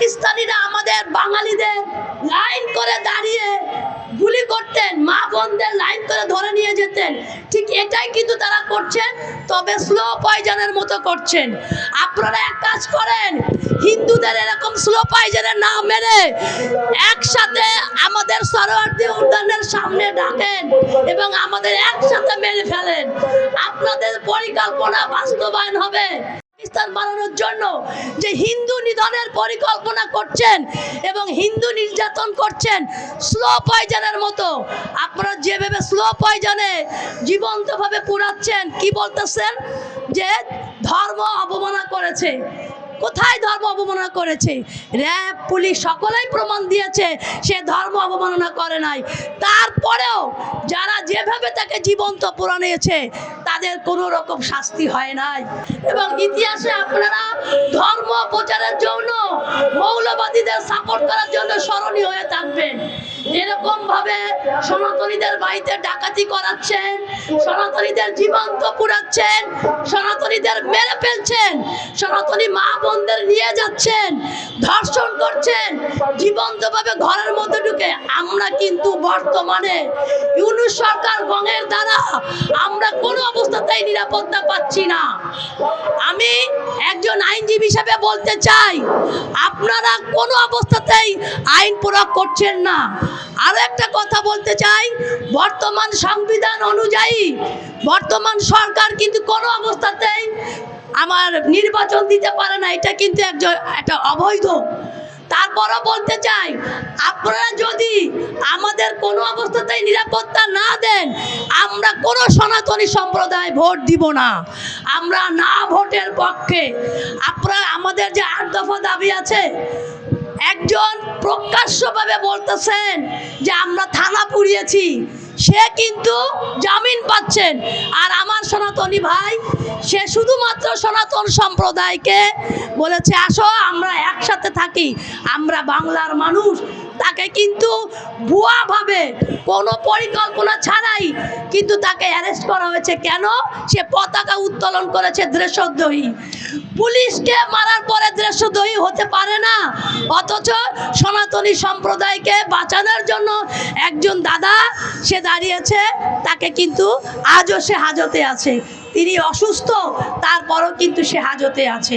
পাকিস্তানিরা আমাদের বাঙালিদের লাইন করে দাঁড়িয়ে গুলি করতেন, মা বোনদের লাইন করে ধরে নিয়ে যেতেন, ঠিক এটাই কিন্তু তারা করছেন, তবে স্লো পয়জনের মতো করছেন। আপনারা এক কাজ করেন, হিন্দুদের এরকম স্লো পয়জনের না মেরে একসাথে আমাদের সরোয়ার্দী উদ্যানের সামনে ডাকেন এবং আমাদের একসাথে মেরে ফেলেন। আপনাদের পরিকল্পনা বাস্তবায়ন হবে। পাকিস্তান বানানোর জন্য যে হিন্দু নিধনের পরিকল্পনা করছেন এবং হিন্দু নির্যাতন করছেন স্লো পয়জনের মতো, আপনারা যেভাবে স্লো পয়জনে জীবন্তভাবে পুড়াচ্ছেন, কি বলতেছেন যে ধর্ম অবমাননা করেছে। কোথায় ধর্ম অবমাননা করেছে? র্যাব, পুলিশ সকলেই প্রমাণ দিয়েছে সে ধর্ম অবমাননা করে নাই। তারপরেও যারা যেভাবে তাকে জীবন্ত পুরানিয়েছে তাদের কোনো রকম শাস্তি হয় নাই। এবং ইতিহাসে আপনারা ধর্ম প্রচারের জন্য মৌলবাদীদের সাপোর্ট করার জন্য স্মরণীয় হয়ে থাকবেন। এরকম ভাবে সনাতনীদের বাড়িতে ডাকাতি করাচ্ছেন, সনাতনীদের জীবন্ত পুড়াচ্ছেন, সনাতনীদের মেরে ফেলছেন, সনাতনী মা বোনদের নিয়ে যাচ্ছেন, ধর্ষণ করছেন জীবন্তভাবে ঘরের মধ্যে ঢুকে। আমরা কিন্তু বর্তমানে ইউনূস সরকার গণের দ্বারা আমরা কোনো অবস্থাতেই নিরাপত্তা পাচ্ছি না। আমি একজন আইনজীবী হিসেবে বলতে চাই, আপনারা কোনো অবস্থাতেই আইন প্রয়োগ করছেন না। আরো একটা কথা বলতে চাই, বর্তমান সংবিধান অনুযায়ী বর্তমান সরকার কিন্তু কোনো অবস্থাতেই আমার নির্বাচন দিতে পারে না, এটা কিন্তু একটা অবৈধ। তারপরও বলতে চাই, আপনারা যদি আমাদের কোনো অবস্থাতেই নিরাপত্তা না দেন, আমরা কোনো সনাতনী সম্প্রদায় ভোট দিব না। আমরা না ভোটের পক্ষে। আপনারা আমাদের যে 8 দফা দাবি আছে, একজন প্রকাশ্যভাবে বলতেছেন যে আমরা থানা পুড়িয়েছি, সে কিন্তু জামিন পাচ্ছেন। আর আমার সনাতনী ভাই, সে শুধুমাত্র সনাতন সম্প্রদায়কে বলেছে আসো আমরা একসাথে থাকি, আমরা বাংলার মানুষ। তাকে কিন্তু ভুয়াভাবে কোনো পরিকল্পনা ছাড়াই কিন্তু তাকে অ্যারেস্ট করা হয়েছে। কেন? সে পতাকা উত্তোলন করেছে দেশদ্রোহী। পুলিশকে মারার পরে দেশদ্রোহী হতে পারে না, অথচ সনাতনী সম্প্রদায়কে বাঁচানোর জন্য একজন দাদা সে দাঁড়িয়েছে, তাকে কিন্তু আজও সে হাজতে আছে। তিনি অসুস্থ, তারপরও কিন্তু সে হাজতে আছে।